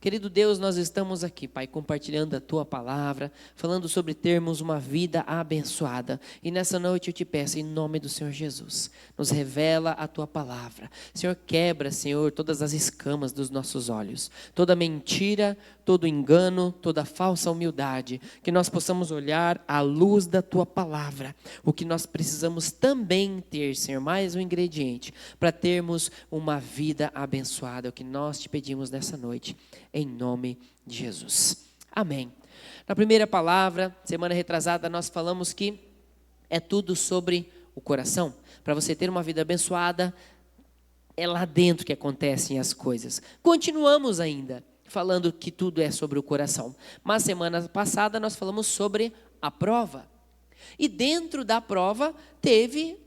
Querido Deus, nós estamos aqui, Pai, compartilhando a Tua palavra, falando sobre termos uma vida abençoada. E nessa noite eu te peço, em nome do Senhor Jesus, nos revela a Tua palavra. Senhor, quebra, Senhor, todas as escamas dos nossos olhos, toda mentira, todo engano, toda falsa humildade, que nós possamos olhar à luz da Tua palavra, o que nós precisamos também ter, Senhor, mais um ingrediente, para termos uma vida abençoada, é o que nós te pedimos nessa noite, em nome de Jesus. Amém. Na primeira palavra, semana retrasada, nós falamos que é tudo sobre o coração. Para você ter uma vida abençoada, é lá dentro que acontecem as coisas. Continuamos ainda falando que tudo é sobre o coração. Mas semana passada nós falamos sobre a prova. E dentro da prova teve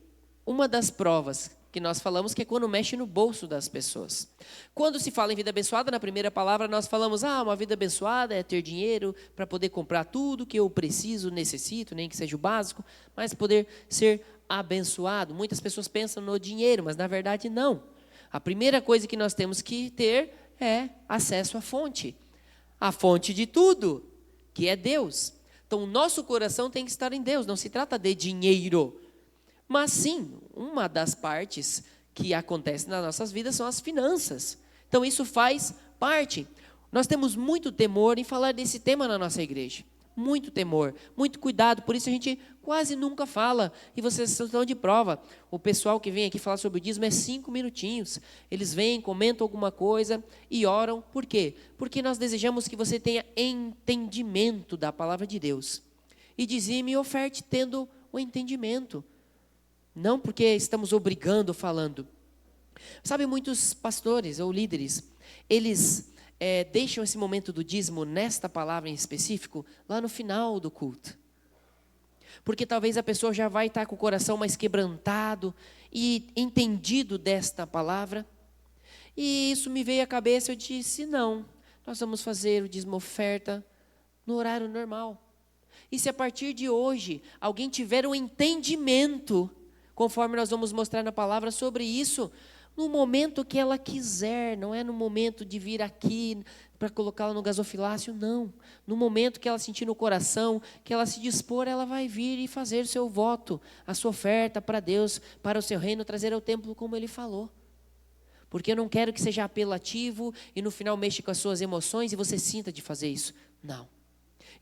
uma das provas que nós falamos, que é quando mexe no bolso das pessoas. Quando se fala em vida abençoada, na primeira palavra nós falamos, uma vida abençoada é ter dinheiro para poder comprar tudo que eu preciso, necessito, nem que seja o básico, mas poder ser abençoado. Muitas pessoas pensam no dinheiro, mas na verdade não. A primeira coisa que nós temos que ter é acesso à fonte de tudo, que é Deus. Então o nosso coração tem que estar em Deus, não se trata de dinheiro. Mas sim, uma das partes que acontece nas nossas vidas são as finanças. Então isso faz parte. Nós temos muito temor em falar desse tema na nossa igreja. Muito temor, muito cuidado, por isso a gente quase nunca fala. E vocês estão de prova. O pessoal que vem aqui falar sobre o dízimo é 5 minutinhos. Eles vêm, comentam alguma coisa e oram. Por quê? Porque nós desejamos que você tenha entendimento da palavra de Deus. E dizime e oferte tendo o entendimento. Não porque estamos obrigando, falando. Sabe, muitos pastores ou líderes, eles deixam esse momento do dízimo, nesta palavra em específico, lá no final do culto. Porque talvez a pessoa já vai estar com o coração mais quebrantado e entendido desta palavra. E isso me veio à cabeça, eu disse, não, nós vamos fazer o dízimo oferta no horário normal. E se a partir de hoje alguém tiver um entendimento, conforme nós vamos mostrar na palavra sobre isso, no momento que ela quiser, não é no momento de vir aqui para colocá-la no gasofilácio, não. No momento que ela sentir no coração, que ela se dispor, ela vai vir e fazer o seu voto, a sua oferta para Deus, para o seu reino, trazer ao templo como Ele falou. Porque eu não quero que seja apelativo e no final mexa com as suas emoções e você sinta de fazer isso. Não.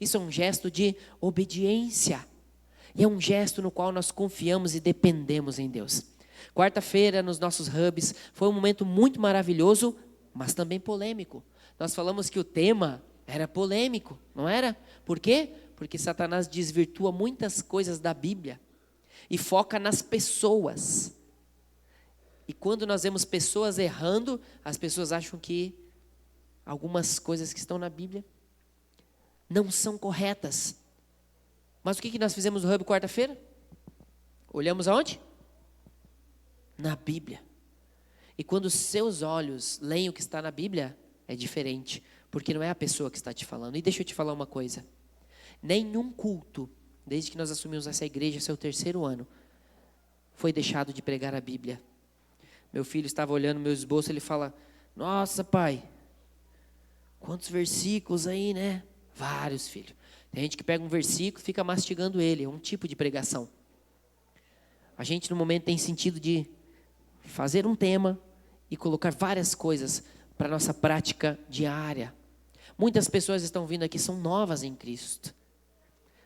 Isso é um gesto de obediência. E é um gesto no qual nós confiamos e dependemos em Deus. Quarta-feira, nos nossos hubs, foi um momento muito maravilhoso, mas também polêmico. Nós falamos que o tema era polêmico, não era? Por quê? Porque Satanás desvirtua muitas coisas da Bíblia e foca nas pessoas. E quando nós vemos pessoas errando, as pessoas acham que algumas coisas que estão na Bíblia não são corretas. Mas o que nós fizemos no Hub quarta-feira? Olhamos aonde? Na Bíblia. E quando os seus olhos leem o que está na Bíblia, é diferente. Porque não é a pessoa que está te falando. E deixa eu te falar uma coisa. Nenhum culto, desde que nós assumimos essa igreja, seu 3º ano, foi deixado de pregar a Bíblia. Meu filho estava olhando meu esboço, ele fala, nossa pai, quantos versículos aí, né? Vários, filho. Tem gente que pega um versículo e fica mastigando ele. É um tipo de pregação. A gente, no momento, tem sentido de fazer um tema e colocar várias coisas para a nossa prática diária. Muitas pessoas estão vindo aqui, são novas em Cristo.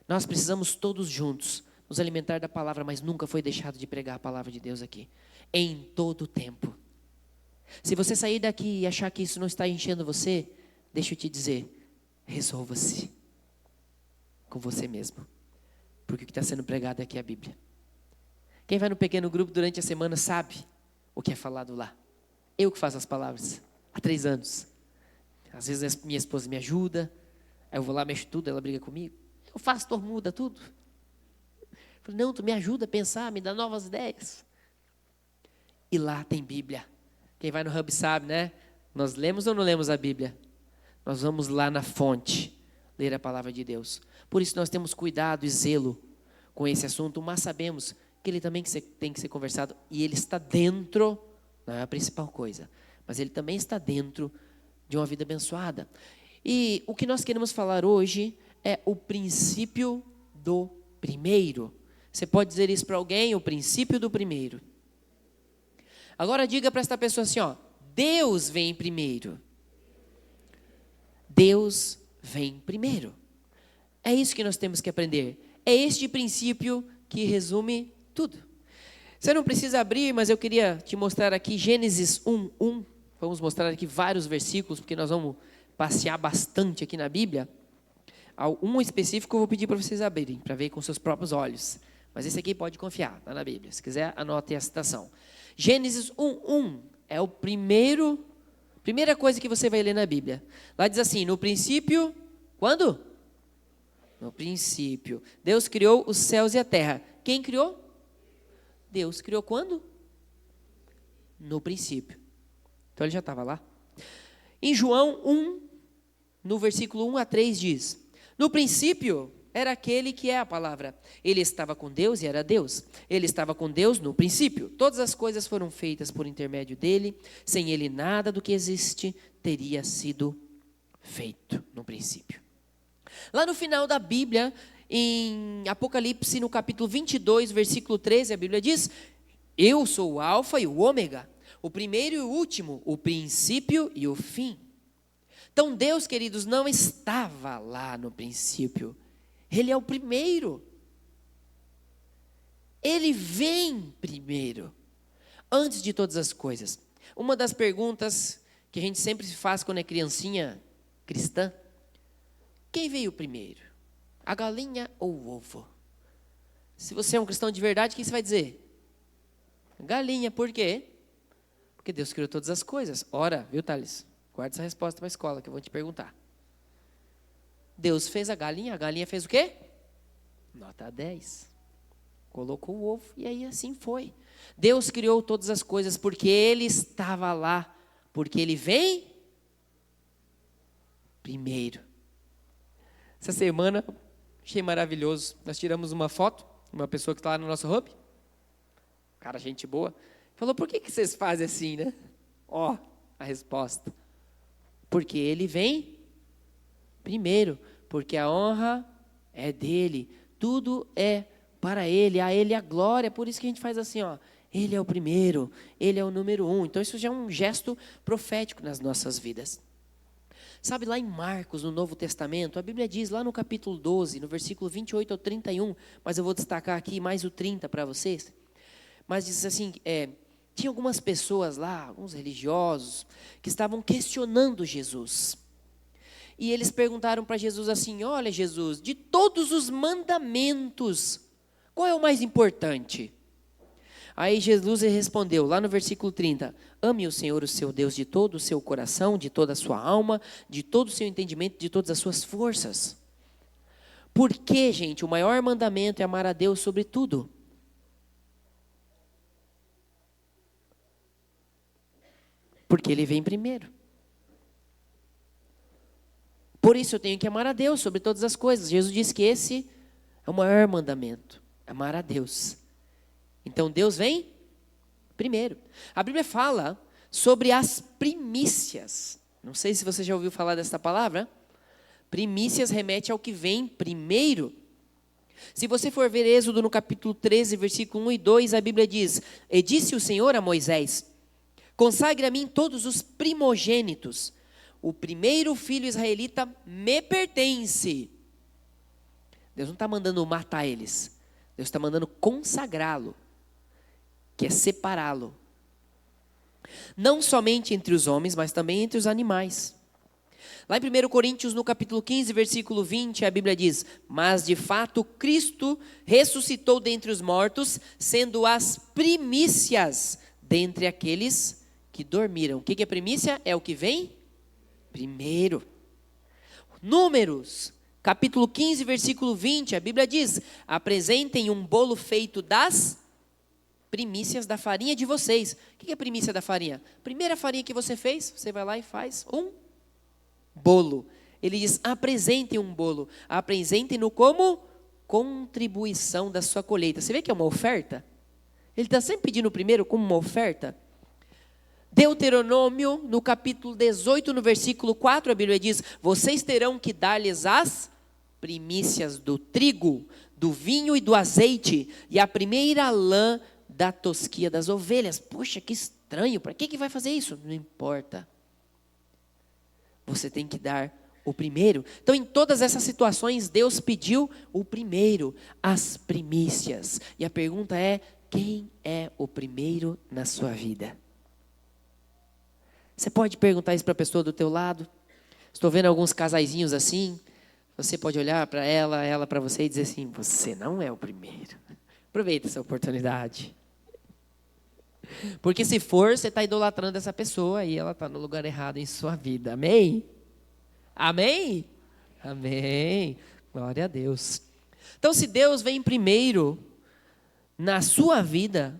Nós precisamos todos juntos nos alimentar da palavra, mas nunca foi deixado de pregar a palavra de Deus aqui. Em todo o tempo. Se você sair daqui e achar que isso não está enchendo você, deixa eu te dizer, resolva-se com você mesmo, porque o que está sendo pregado aqui é a Bíblia. Quem vai no pequeno grupo durante a semana sabe o que é falado lá. Eu que faço as palavras, há 3 anos. Às vezes minha esposa me ajuda, aí eu vou lá, mexo tudo, ela briga comigo. Eu faço, tu muda tudo. Eu falo, não, tu me ajuda a pensar, me dá novas ideias. E lá tem Bíblia. Quem vai no Hub sabe, né? Nós lemos ou não lemos a Bíblia? Nós vamos lá na fonte ler a palavra de Deus. Por isso nós temos cuidado e zelo com esse assunto, mas sabemos que ele também tem que ser conversado, e ele está dentro, não é a principal coisa, mas ele também está dentro de uma vida abençoada. E o que nós queremos falar hoje é o princípio do primeiro. Você pode dizer isso para alguém, o princípio do primeiro. Agora diga para esta pessoa assim, ó, Deus vem primeiro. Deus vem primeiro. É isso que nós temos que aprender. É este princípio que resume tudo. Você não precisa abrir, mas eu queria te mostrar aqui Gênesis 1:1. Vamos mostrar aqui vários versículos, porque nós vamos passear bastante aqui na Bíblia. Um específico eu vou pedir para vocês abrirem, para ver com seus próprios olhos. Mas esse aqui pode confiar, está na Bíblia. Se quiser, anote a citação. Gênesis 1:1 é o primeira coisa que você vai ler na Bíblia. Lá diz assim, no princípio, quando? No princípio. Deus criou os céus e a terra. Quem criou? Deus criou quando? No princípio. Então ele já estava lá. Em João 1, no versículo 1 a 3 diz, no princípio era aquele que é a palavra. Ele estava com Deus e era Deus. Ele estava com Deus no princípio. Todas as coisas foram feitas por intermédio dele. Sem ele nada do que existe teria sido feito no princípio. Lá no final da Bíblia, em Apocalipse, no capítulo 22, versículo 13, a Bíblia diz, eu sou o alfa e o ômega, o primeiro e o último, o princípio e o fim. Então Deus, queridos, não estava lá no princípio. Ele é o primeiro. Ele vem primeiro, antes de todas as coisas. Uma das perguntas que a gente sempre se faz quando é criancinha cristã, quem veio primeiro? A galinha ou o ovo? Se você é um cristão de verdade, o que você vai dizer? Galinha, por quê? Porque Deus criou todas as coisas. Ora, viu, Thales? Guarda essa resposta para a escola, que eu vou te perguntar. Deus fez a galinha fez o quê? Nota 10. Colocou o ovo e aí assim foi. Deus criou todas as coisas porque Ele estava lá. Porque Ele vem primeiro. Essa semana, achei maravilhoso. Nós tiramos uma foto, uma pessoa que está lá no nosso hub. Cara, gente boa. Falou, por que vocês fazem assim, né? Ó, a resposta. Porque Ele vem primeiro. Porque a honra é dEle. Tudo é para Ele. A Ele a glória. Por isso que a gente faz assim, ó. Ele é o primeiro. Ele é o número 1. Então isso já é um gesto profético nas nossas vidas. Sabe, lá em Marcos, no Novo Testamento, a Bíblia diz, lá no capítulo 12, no versículo 28 ao 31, mas eu vou destacar aqui mais o 30 para vocês. Mas diz assim, tinha algumas pessoas lá, alguns religiosos, que estavam questionando Jesus. E eles perguntaram para Jesus assim, olha Jesus, de todos os mandamentos, qual é o mais importante? Aí Jesus respondeu, lá no versículo 30, ame o Senhor, o seu Deus, de todo o seu coração, de toda a sua alma, de todo o seu entendimento, de todas as suas forças. Porque, gente, o maior mandamento é amar a Deus sobre tudo. Porque Ele vem primeiro. Por isso eu tenho que amar a Deus sobre todas as coisas. Jesus disse que esse é o maior mandamento, amar a Deus. Então Deus vem primeiro. A Bíblia fala sobre as primícias. Não sei se você já ouviu falar dessa palavra. Primícias remete ao que vem primeiro. Se você for ver Êxodo no capítulo 13, versículo 1 e 2, a Bíblia diz, e disse o Senhor a Moisés, consagre a mim todos os primogênitos. O primeiro filho israelita me pertence. Deus não está mandando matar eles. Deus está mandando consagrá-lo, que é separá-lo. Não somente entre os homens, mas também entre os animais. Lá em 1 Coríntios, no capítulo 15, versículo 20, a Bíblia diz, mas de fato Cristo ressuscitou dentre os mortos, sendo as primícias dentre aqueles que dormiram. O que é primícia? É o que vem primeiro. Números, capítulo 15, versículo 20, a Bíblia diz, apresentem um bolo feito das primícias da farinha de vocês. O que é primícia da farinha? Primeira farinha que você fez, você vai lá e faz um bolo. Ele diz, apresentem um bolo. Apresentem-no como contribuição da sua colheita. Você vê que é uma oferta? Ele está sempre pedindo primeiro como uma oferta. Deuteronômio, no capítulo 18, no versículo 4, a Bíblia diz: vocês terão que dar-lhes as primícias do trigo, do vinho e do azeite, e a primeira lã da tosquia das ovelhas. Poxa, que estranho, para que vai fazer isso? Não importa. Você tem que dar o primeiro. Então, em todas essas situações, Deus pediu o primeiro, as primícias. E a pergunta é: quem é o primeiro na sua vida? Você pode perguntar isso para a pessoa do teu lado. Estou vendo alguns casaizinhos assim. Você pode olhar para ela para você e dizer assim: você não é o primeiro. Aproveita essa oportunidade. Porque se for, você está idolatrando essa pessoa e ela está no lugar errado em sua vida. Amém? Amém? Amém. Glória a Deus. Então, se Deus vem primeiro na sua vida,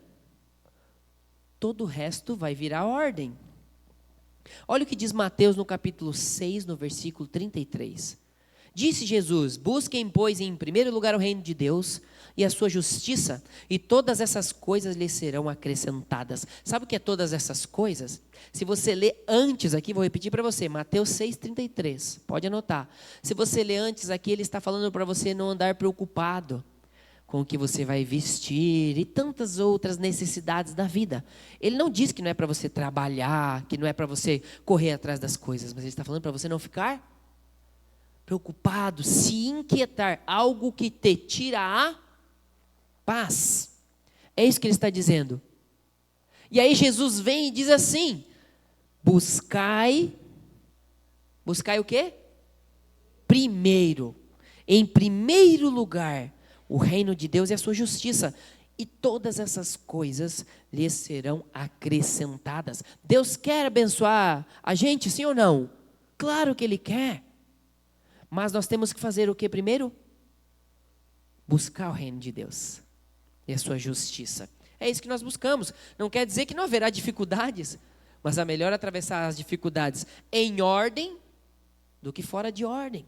todo o resto vai virar ordem. Olha o que diz Mateus no capítulo 6, no versículo 33. Disse Jesus: busquem, pois, em primeiro lugar o reino de Deus e a sua justiça, e todas essas coisas lhes serão acrescentadas. Sabe o que é todas essas coisas? Se você ler antes aqui, vou repetir para você, Mateus 6,33, pode anotar. Se você ler antes aqui, ele está falando para você não andar preocupado com o que você vai vestir e tantas outras necessidades da vida. Ele não diz que não é para você trabalhar, que não é para você correr atrás das coisas, mas ele está falando para você não ficar preocupado, se inquietar, algo que te tira a paz. É isso que ele está dizendo. E aí Jesus vem e diz assim: buscai o quê? Primeiro, em primeiro lugar, o reino de Deus e a sua justiça, e todas essas coisas lhes serão acrescentadas. Deus quer abençoar a gente, sim ou não? Claro que Ele quer. Mas nós temos que fazer o que primeiro? Buscar o reino de Deus e a sua justiça. É isso que nós buscamos. Não quer dizer que não haverá dificuldades, mas é melhor atravessar as dificuldades em ordem do que fora de ordem.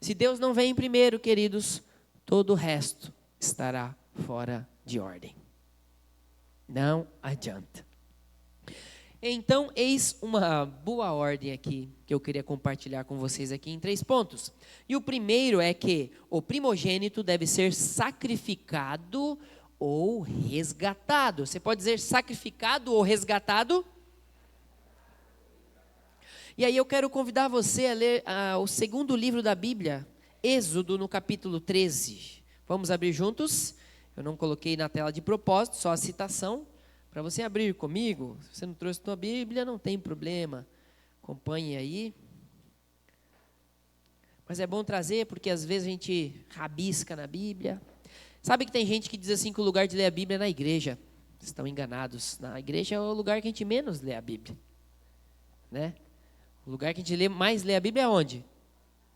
Se Deus não vem primeiro, queridos, todo o resto estará fora de ordem. Não adianta. Então, eis uma boa ordem aqui, que eu queria compartilhar com vocês aqui em 3 pontos. E o primeiro é que o primogênito deve ser sacrificado ou resgatado. Você pode dizer sacrificado ou resgatado? E aí eu quero convidar você a ler o segundo livro da Bíblia, Êxodo, no capítulo 13. Vamos abrir juntos? Eu não coloquei na tela de propósito, só a citação, para você abrir comigo. Se você não trouxe a sua Bíblia, não tem problema. Acompanhe aí. Mas é bom trazer, porque às vezes a gente rabisca na Bíblia. Sabe que tem gente que diz assim que o lugar de ler a Bíblia é na igreja. Estão enganados. Na igreja é o lugar que a gente menos lê a Bíblia. Né? O lugar que a gente mais lê a Bíblia é onde?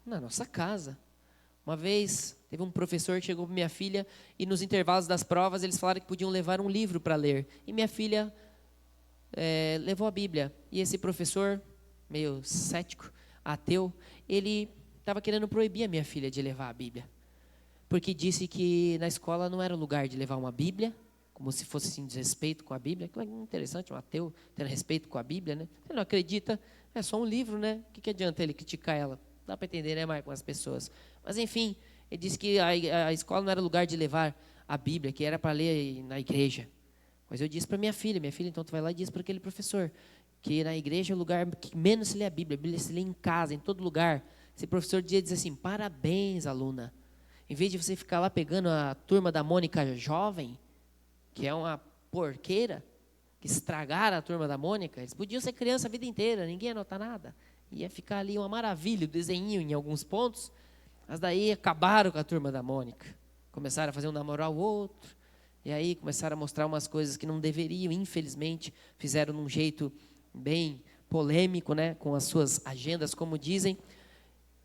Na nossa casa. Uma vez, teve um professor que chegou para minha filha e nos intervalos das provas eles falaram que podiam levar um livro para ler. E minha filha levou a Bíblia. E esse professor, meio cético, ateu, ele estava querendo proibir a minha filha de levar a Bíblia. Porque disse que na escola não era o lugar de levar uma Bíblia, como se fosse assim, desrespeito com a Bíblia. Que interessante, um ateu tendo respeito com a Bíblia, né? Ele não acredita, é só um livro, né? O que adianta ele criticar ela? Dá para entender, né, Marco, com as pessoas. Mas, enfim, ele disse que a escola não era lugar de levar a Bíblia, que era para ler na igreja. Mas eu disse para minha filha, então tu vai lá e diz para aquele professor, que na igreja é o lugar que menos se lê a Bíblia se lê em casa, em todo lugar. Esse professor diz assim: parabéns, aluna. Em vez de você ficar lá pegando a turma da Mônica jovem, que é uma porqueira, que estragaram a turma da Mônica, eles podiam ser criança a vida inteira, ninguém ia notar nada. Ia ficar ali uma maravilha, o desenho em alguns pontos, mas daí acabaram com a turma da Mônica. Começaram a fazer um namoro ao outro, e aí começaram a mostrar umas coisas que não deveriam, infelizmente, fizeram de um jeito bem polêmico, né, com as suas agendas, como dizem.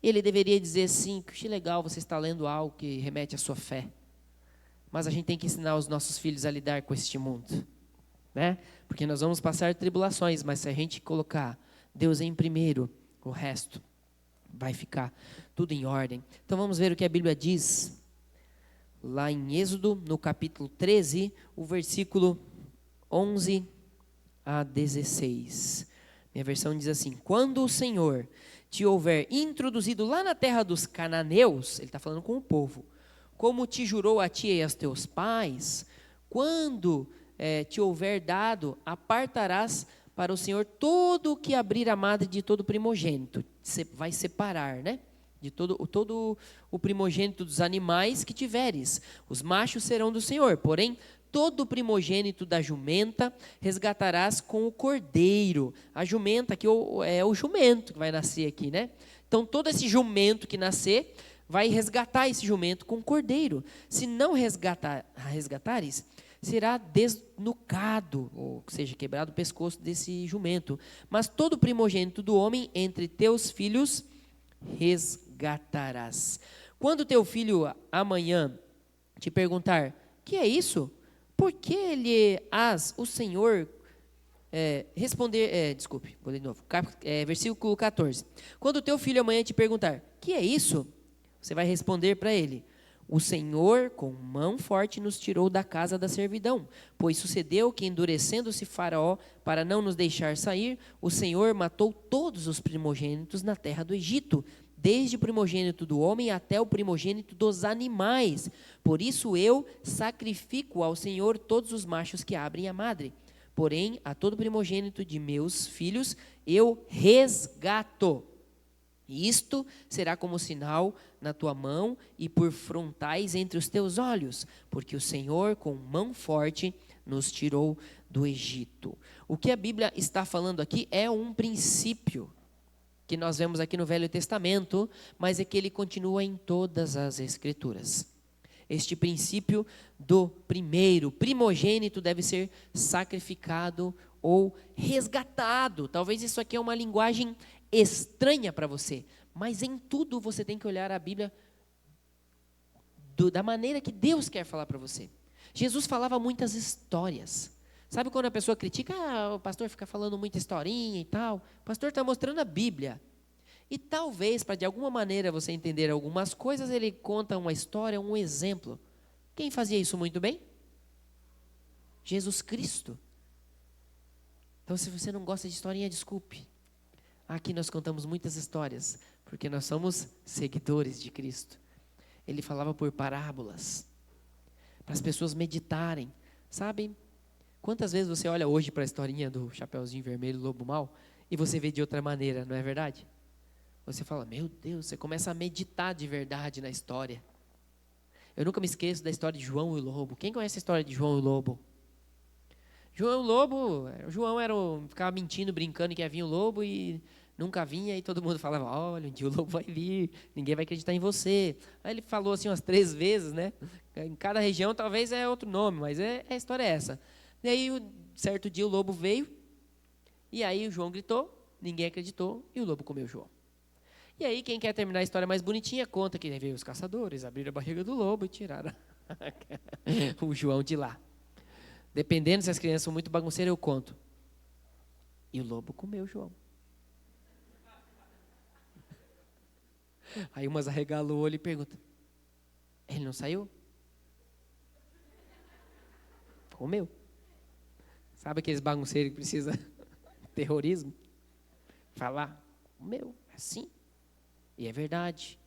Ele deveria dizer sim, que legal, você está lendo algo que remete à sua fé. Mas a gente tem que ensinar os nossos filhos a lidar com este mundo, né? Porque nós vamos passar tribulações, mas se a gente colocar Deus em primeiro, o resto vai ficar tudo em ordem. Então vamos ver o que a Bíblia diz, lá em Êxodo, no capítulo 13, o versículo 11 a 16. Minha versão diz assim: quando o Senhor te houver introduzido lá na terra dos cananeus, ele está falando com o povo, como te jurou a ti e aos teus pais, quando te houver dado, apartarás para o Senhor todo o que abrir a madre de todo primogênito. Você vai separar, né? De todo o primogênito dos animais que tiveres. Os machos serão do Senhor, porém, todo o primogênito da jumenta resgatarás com o cordeiro. A jumenta, que é o jumento que vai nascer aqui, né? Então, todo esse jumento que nascer, vai resgatar esse jumento com o cordeiro. Se não resgatares, será desnucado, ou seja, quebrado o pescoço desse jumento. Mas todo primogênito do homem entre teus filhos resgatarás. Quando teu filho amanhã te perguntar: que é isso? Por que lhe has o Senhor responder? Desculpe, vou ler de novo. Versículo 14. Quando teu filho amanhã te perguntar: que é isso? Você vai responder para ele: o Senhor com mão forte nos tirou da casa da servidão, pois sucedeu que, endurecendo-se Faraó para não nos deixar sair, o Senhor matou todos os primogênitos na terra do Egito, desde o primogênito do homem até o primogênito dos animais. Por isso eu sacrifico ao Senhor todos os machos que abrem a madre. Porém, a todo primogênito de meus filhos eu resgato. Isto será como sinal na tua mão e por frontais entre os teus olhos, porque o Senhor com mão forte nos tirou do Egito. O que a Bíblia está falando aqui é um princípio que nós vemos aqui no Velho Testamento, mas é que ele continua em todas as Escrituras. Este princípio do primeiro primogênito deve ser sacrificado ou resgatado. Talvez isso aqui é uma linguagem estranha para você, mas em tudo você tem que olhar a Bíblia da maneira que Deus quer falar para você. Jesus falava muitas histórias. Sabe quando a pessoa critica: o pastor fica falando muita historinha e tal? O pastor está mostrando a Bíblia. E talvez, para de alguma maneira você entender algumas coisas, ele conta uma história, um exemplo. Quem fazia isso muito bem? Jesus Cristo. Então, se você não gosta de historinha, desculpe. Aqui nós contamos muitas histórias, porque nós somos seguidores de Cristo. Ele falava por parábolas, para as pessoas meditarem. Sabe, quantas vezes você olha hoje para a historinha do Chapeuzinho Vermelho, Lobo Mau, e você vê de outra maneira, não é verdade? Você fala: meu Deus, você começa a meditar de verdade na história. Eu nunca me esqueço da história de João e o Lobo. Quem conhece a história de João e o Lobo? João e o Lobo, ficava mentindo, brincando que ia vir o lobo e nunca vinha, e todo mundo falava: olha, um dia o lobo vai vir, ninguém vai acreditar em você. Aí ele falou assim umas 3 vezes, né? Em cada região talvez é outro nome, mas a história é essa. E aí, certo dia o lobo veio, e aí o João gritou, ninguém acreditou, e o lobo comeu o João. E aí, quem quer terminar a história mais bonitinha, conta que veio os caçadores, abriram a barriga do lobo e tiraram o João de lá. Dependendo se as crianças são muito bagunceiras, eu conto. E o lobo comeu o João. Aí umas arregalam o olho e perguntam: ele não saiu? Comeu. Sabe aqueles bagunceiros que precisam de terrorismo? Falar: comeu, assim. E é verdade.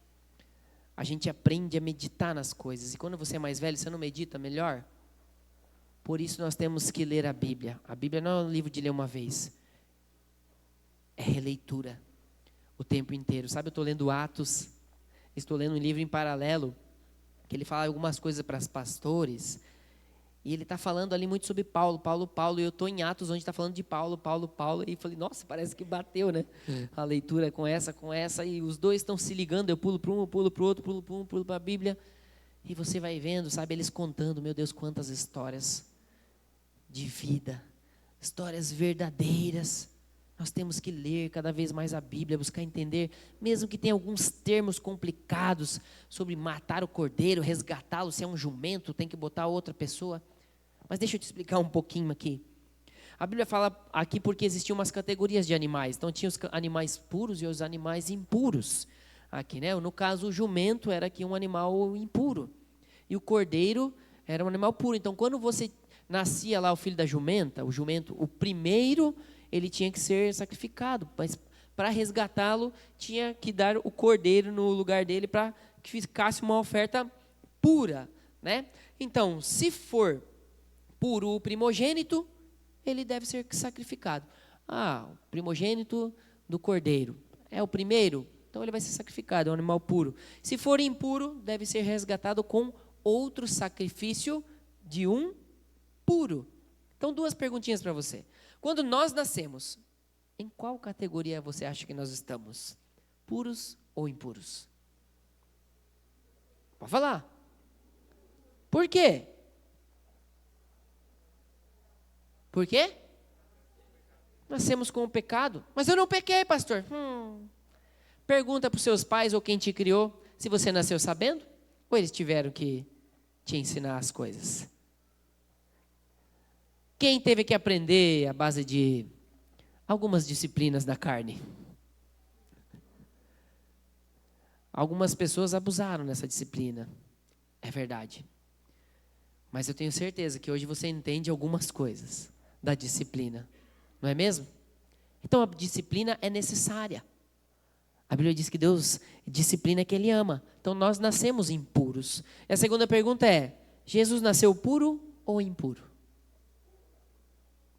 A gente aprende a meditar nas coisas. E quando você é mais velho, você não medita melhor? Por isso nós temos que ler a Bíblia. A Bíblia não é um livro de ler uma vez. É releitura o tempo inteiro. Sabe, eu estou lendo Atos, estou lendo um livro em paralelo, que ele fala algumas coisas para os pastores, e ele está falando ali muito sobre Paulo, e eu estou em Atos, onde está falando de Paulo, e falei: nossa, parece que bateu, né? A leitura com essa, e os dois estão se ligando, eu pulo para um, eu pulo para o outro, pulo para um, pulo para a Bíblia, e você vai vendo, sabe, eles contando, meu Deus, quantas histórias de vida, histórias verdadeiras. Nós temos que ler cada vez mais a Bíblia, buscar entender, mesmo que tenha alguns termos complicados sobre matar o cordeiro, resgatá-lo, se é um jumento, tem que botar outra pessoa. Mas deixa eu te explicar um pouquinho aqui. A Bíblia fala aqui porque existiam umas categorias de animais. Então tinha os animais puros e os animais impuros. Aqui, né? No caso, o jumento era aqui um animal impuro. E o cordeiro era um animal puro. Então, quando você nascia lá o filho da jumenta, o jumento, o primeiro, ele tinha que ser sacrificado, mas para resgatá-lo, tinha que dar o cordeiro no lugar dele para que ficasse uma oferta pura, né? Então, se for puro o primogênito, ele deve ser sacrificado. Ah, o primogênito do cordeiro é o primeiro, então ele vai ser sacrificado, é um animal puro. Se for impuro, deve ser resgatado com outro sacrifício de um puro. Então, duas perguntinhas para você. Quando nós nascemos, em qual categoria você acha que nós estamos? Puros ou impuros? Pode falar. Por quê? Por quê? Nascemos com o pecado. Mas eu não pequei, pastor. Pergunta para os seus pais ou quem te criou se você nasceu sabendo ou eles tiveram que te ensinar as coisas. Quem teve que aprender à base de algumas disciplinas da carne? Algumas pessoas abusaram nessa disciplina. É verdade. Mas eu tenho certeza que hoje você entende algumas coisas da disciplina. Não é mesmo? Então a disciplina é necessária. A Bíblia diz que Deus disciplina que Ele ama. Então nós nascemos impuros. E a segunda pergunta é: Jesus nasceu puro ou impuro?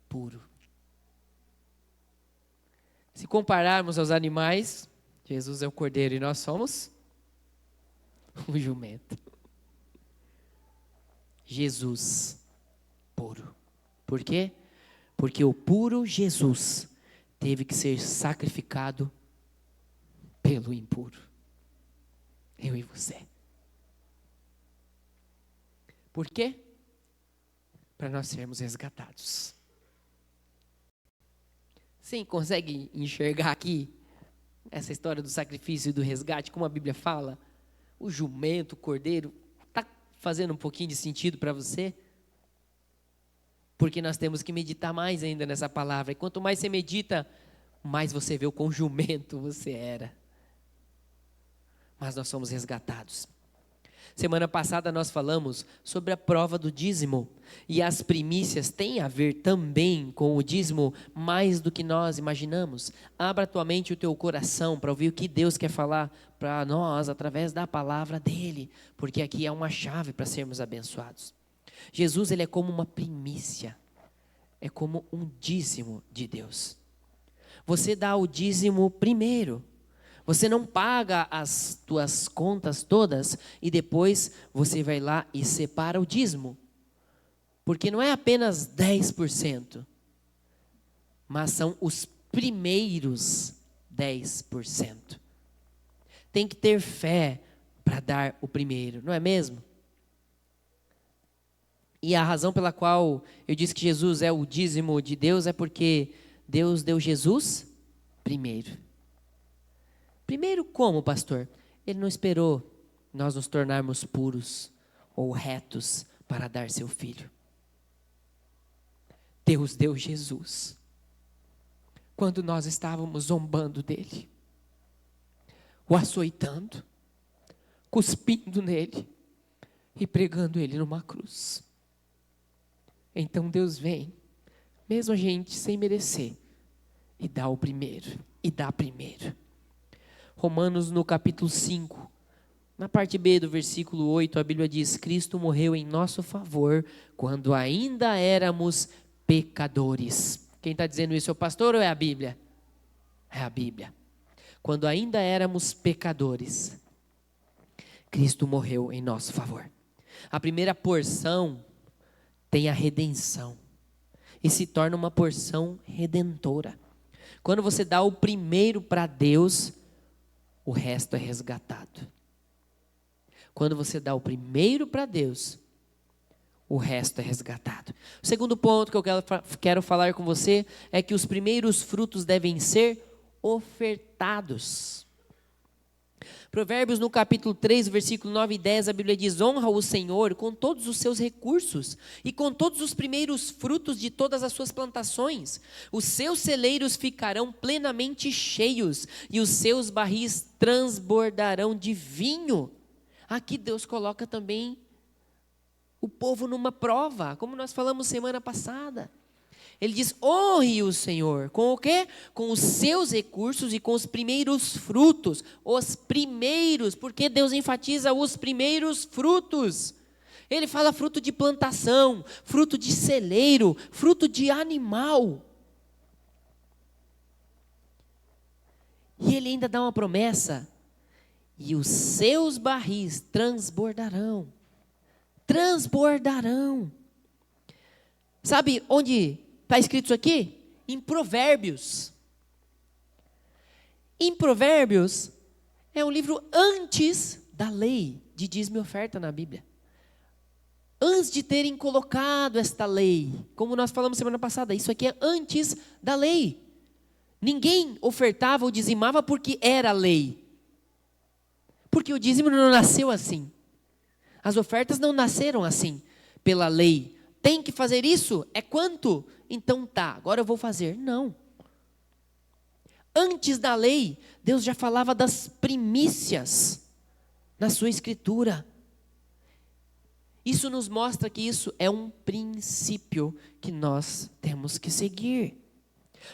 Puro. Se compararmos aos animais, Jesus é o cordeiro e nós somos o jumento. Jesus, puro. Por quê? Porque o puro Jesus teve que ser sacrificado pelo impuro. Eu e você. Por quê? Para nós sermos resgatados. Sim, consegue enxergar aqui essa história do sacrifício e do resgate, como a Bíblia fala? O jumento, o cordeiro, está fazendo um pouquinho de sentido para você? Porque nós temos que meditar mais ainda nessa palavra. E quanto mais você medita, mais você vê o quão jumento você era. Mas nós somos resgatados. Semana passada nós falamos sobre a prova do dízimo. E as primícias têm a ver também com o dízimo mais do que nós imaginamos. Abra tua mente e o teu coração para ouvir o que Deus quer falar para nós através da palavra dEle. Porque aqui é uma chave para sermos abençoados. Jesus, ele é como uma primícia. É como um dízimo de Deus. Você dá o dízimo primeiro. Você não paga as tuas contas todas e depois você vai lá e separa o dízimo. Porque não é apenas 10%, mas são os primeiros 10%. Tem que ter fé para dar o primeiro, não é mesmo? E a razão pela qual eu disse que Jesus é o dízimo de Deus é porque Deus deu Jesus primeiro. Primeiro como, pastor? Ele não esperou nós nos tornarmos puros ou retos para dar seu filho. Deus deu Jesus quando nós estávamos zombando dele, o açoitando, cuspindo nele e pregando ele numa cruz. Então Deus vem, mesmo a gente sem merecer, e dá o primeiro, e dá primeiro. Romanos no capítulo 5, na parte B do versículo 8, a Bíblia diz: Cristo morreu em nosso favor quando ainda éramos pecadores. Quem está dizendo isso é o pastor ou é a Bíblia? É a Bíblia. Quando ainda éramos pecadores, Cristo morreu em nosso favor. A primeira porção tem a redenção e se torna uma porção redentora. Quando você dá o primeiro para Deus, o resto é resgatado. Quando você dá o primeiro para Deus, o resto é resgatado. O segundo ponto que eu quero falar com você é que os primeiros frutos devem ser ofertados. Provérbios no capítulo 3, versículo 9 e 10, a Bíblia diz: honra o Senhor com todos os seus recursos e com todos os primeiros frutos de todas as suas plantações. Os seus celeiros ficarão plenamente cheios e os seus barris transbordarão de vinho. Aqui Deus coloca também o povo numa prova, como nós falamos semana passada. Ele diz: honre o Senhor. Com o quê? Com os seus recursos e com os primeiros frutos. Os primeiros, porque Deus enfatiza os primeiros frutos. Ele fala fruto de plantação, fruto de celeiro, fruto de animal. E ele ainda dá uma promessa: e os seus barris transbordarão. Transbordarão. Sabe onde está escrito isso aqui? Em Provérbios. Em Provérbios é um livro antes da lei de dízimo e oferta na Bíblia. Antes de terem colocado esta lei, como nós falamos semana passada, isso aqui é antes da lei. Ninguém ofertava ou dizimava porque era lei. Porque o dízimo não nasceu assim. As ofertas não nasceram assim, pela lei. Tem que fazer isso? É quanto? Então tá, agora eu vou fazer. Não. Antes da lei, Deus já falava das primícias na sua escritura. Isso nos mostra que isso é um princípio que nós temos que seguir.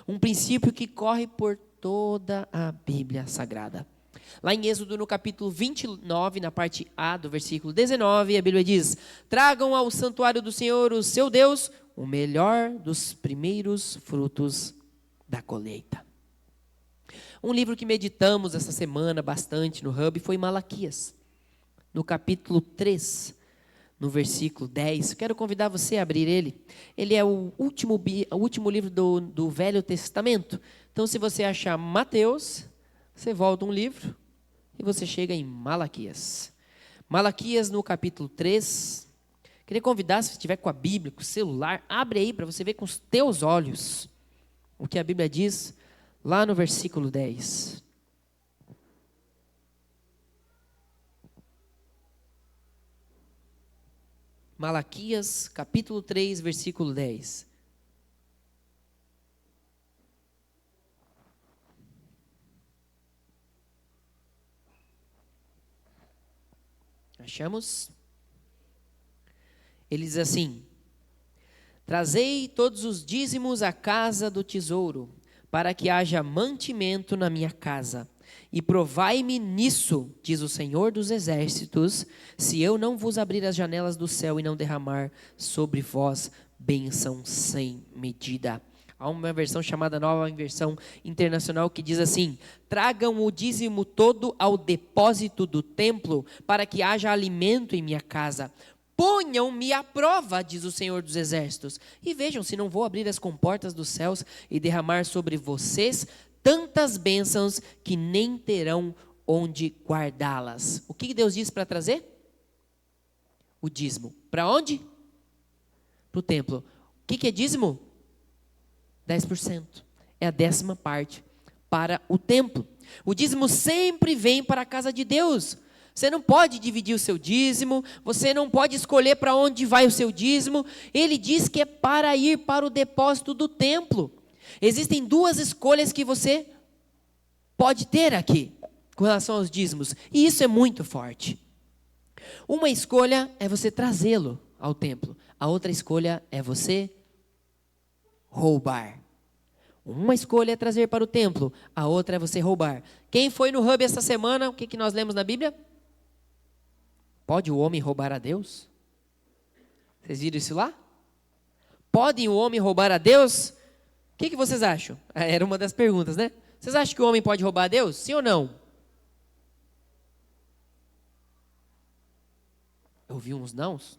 Um princípio que corre por toda a Bíblia Sagrada. Lá em Êxodo, no capítulo 29, na parte A do versículo 19, a Bíblia diz: tragam ao santuário do Senhor, o seu Deus, o melhor dos primeiros frutos da colheita. Um livro que meditamos essa semana bastante no Hub foi Malaquias, no capítulo 3, no versículo 10. Quero convidar você a abrir ele. Ele é o último livro do Velho Testamento. Então, se você achar Mateus, você volta um livro e você chega em Malaquias. Malaquias no capítulo 3. Queria convidar, se você estiver com a Bíblia, com o celular, abre aí para você ver com os teus olhos o que a Bíblia diz lá no versículo 10. Malaquias, capítulo 3, versículo 10. Achamos? Ele diz assim: trazei todos os dízimos à casa do tesouro, para que haja mantimento na minha casa. E provai-me nisso, diz o Senhor dos Exércitos, se eu não vos abrir as janelas do céu e não derramar sobre vós bênção sem medida. Há uma versão chamada Nova Versão Internacional que diz assim: tragam o dízimo todo ao depósito do templo, para que haja alimento em minha casa. Ponham-me à prova, diz o Senhor dos Exércitos, e vejam se não vou abrir as comportas dos céus e derramar sobre vocês tantas bênçãos que nem terão onde guardá-las. O que Deus diz para trazer? O dízimo. Para onde? Para o templo. O que é dízimo? 10%. É a 10ª parte para o templo. O dízimo sempre vem para a casa de Deus. Você não pode dividir o seu dízimo, você não pode escolher para onde vai o seu dízimo. Ele diz que é para ir para o depósito do templo. Existem 2 escolhas que você pode ter aqui, com relação aos dízimos, e isso é muito forte. Uma escolha é você trazê-lo ao templo, a outra escolha é você roubar. Uma escolha é trazer para o templo, a outra é você roubar. Quem foi no Hub essa semana, o que nós lemos na Bíblia? Pode o homem roubar a Deus? Vocês viram isso lá? Pode o homem roubar a Deus? O que vocês acham? Era uma das perguntas, né? Vocês acham que o homem pode roubar a Deus? Sim ou não? Eu ouvi uns nãos.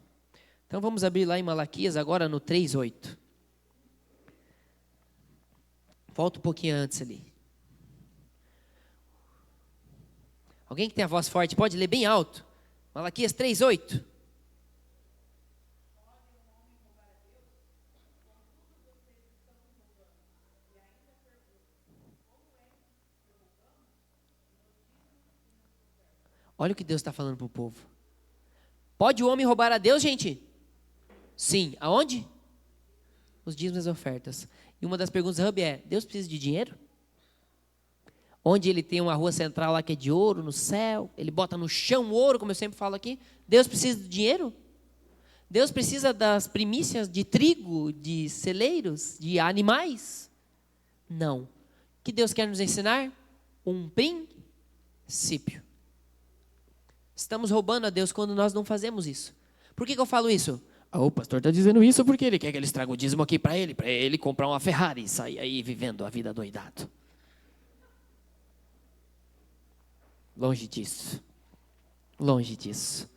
Então vamos abrir lá em Malaquias agora no 3:8. Volta um pouquinho antes ali. Alguém que tem a voz forte pode ler bem alto. Malaquias 3:8. Olha o que Deus está falando para o povo. Pode o homem roubar a Deus, gente? Sim. Aonde? Os dízimos e as ofertas. E uma das perguntas do Hub é: Deus precisa de dinheiro? Onde ele tem uma rua central lá que é de ouro no céu, ele bota no chão ouro, como eu sempre falo aqui. Deus precisa de dinheiro? Deus precisa das primícias de trigo, de celeiros, de animais? Não. O que Deus quer nos ensinar? Um princípio. Estamos roubando a Deus quando nós não fazemos isso. Por que eu falo isso? O pastor está dizendo isso porque ele quer que eles tragam o dízimo aqui para ele comprar uma Ferrari e sair aí vivendo a vida doidado. Longe disso. Longe disso.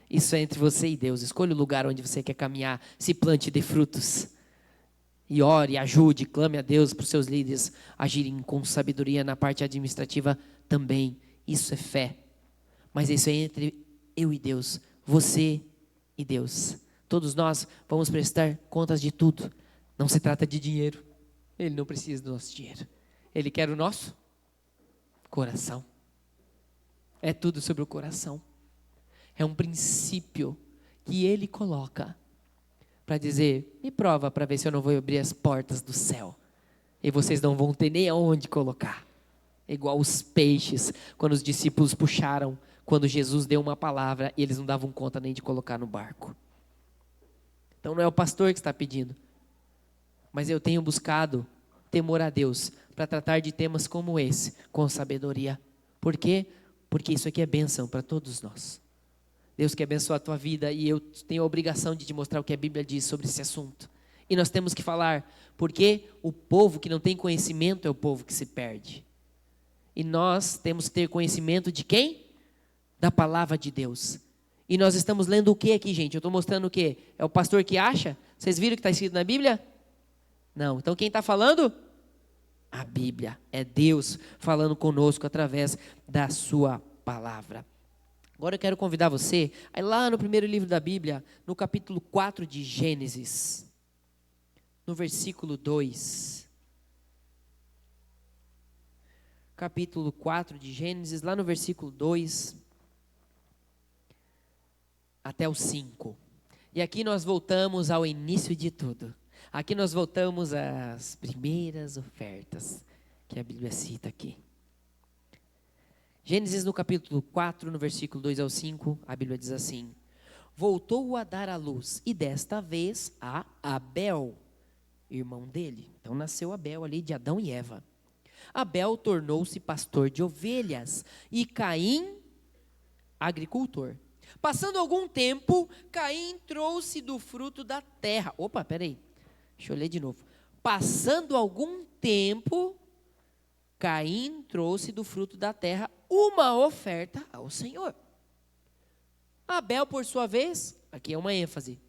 Isso é entre você e Deus. Escolha o lugar onde você quer caminhar. Se plante e dê frutos. E ore, ajude, clame a Deus para os seus líderes agirem com sabedoria na parte administrativa também. Isso é fé. Mas isso é entre eu e Deus. Você e Deus. Todos nós vamos prestar contas de tudo. Não se trata de dinheiro. Ele não precisa do nosso dinheiro. Ele quer o nosso coração. É tudo sobre o coração. É um princípio que Ele coloca para dizer, me prova para ver se eu não vou abrir as portas do céu. E vocês não vão ter nem aonde colocar. Igual os peixes, quando os discípulos puxaram, quando Jesus deu uma palavra, e eles não davam conta nem de colocar no barco. Então não é o pastor que está pedindo. Mas eu tenho buscado temor a Deus para tratar de temas como esse, com sabedoria. Por quê? Porque isso aqui é bênção para todos nós. Deus quer abençoar a tua vida e eu tenho a obrigação de te mostrar o que a Bíblia diz sobre esse assunto. E nós temos que falar, porque o povo que não tem conhecimento é o povo que se perde. E nós temos que ter conhecimento de quem? Da palavra de Deus. E nós estamos lendo o que aqui, gente? Eu estou mostrando o que? É o pastor que acha? Vocês viram o que está escrito na Bíblia? Não. Então quem está falando? A Bíblia. É Deus falando conosco através da sua palavra. Agora eu quero convidar você, aí lá no primeiro livro da Bíblia, no capítulo 4 de Gênesis, no versículo 2. Capítulo 4 de Gênesis, lá no versículo 2 até o 5. E aqui nós voltamos ao início de tudo. Aqui nós voltamos às primeiras ofertas que a Bíblia cita aqui. Gênesis no capítulo 4, no versículo 2 ao 5, a Bíblia diz assim: voltou a dar à luz, e desta vez a Abel, irmão dele. Então nasceu Abel ali de Adão e Eva. Abel tornou-se pastor de ovelhas e Caim, agricultor. Passando algum tempo, Caim trouxe do fruto da terra. Opa, peraí, deixa eu ler de novo. Passando algum tempo, Caim trouxe do fruto da terra uma oferta ao Senhor. Abel, por sua vez, aqui é uma ênfase,